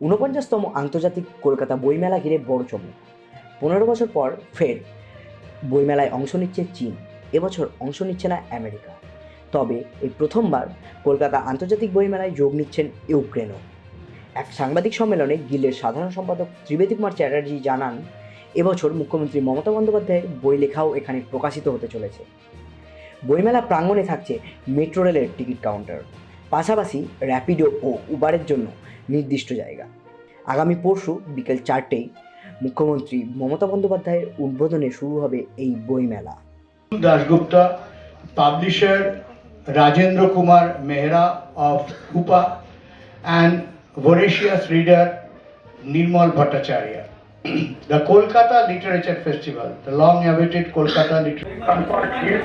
ঊনপঞ্চাশতম আন্তর্জাতিক কলকাতা বইমেলা ঘিরে বড় চমক। 15 বছর পর ফের বইমেলায় অংশ নিচ্ছে চীন, এবছর অংশ নিচ্ছে না আমেরিকা। তবে এই প্রথমবার কলকাতা আন্তর্জাতিক বইমেলায় যোগ নিচ্ছেন ইউক্রেনও। এক সাংবাদিক সম্মেলনে গিল্ডের সাধারণ সম্পাদক ত্রিবেদী কুমার চ্যাটার্জি জানান, এবছর মুখ্যমন্ত্রী মমতা বন্দ্যোপাধ্যায়ের বই লেখাও এখানে প্রকাশিত হতে চলেছে। বইমেলা প্রাঙ্গণে থাকছে মেট্রো রেলের টিকিট কাউন্টার, পাশাপাশি র্যাপিডো ও উবারের জন্য নির্দিষ্ট জায়গা। আগামী পরশু বিকেল 4টেয় মুখ্যমন্ত্রী মমতা বন্দ্যোপাধ্যায়ের উদ্বোধনে শুরু হবে এই বইমেলা। Dasgupta, publisher Rajendra Kumar Mehra of UPA, and voracious reader Nirmal Bhattacharya. The Kolkata Literature Festival, the long-awaited Kolkata Literature.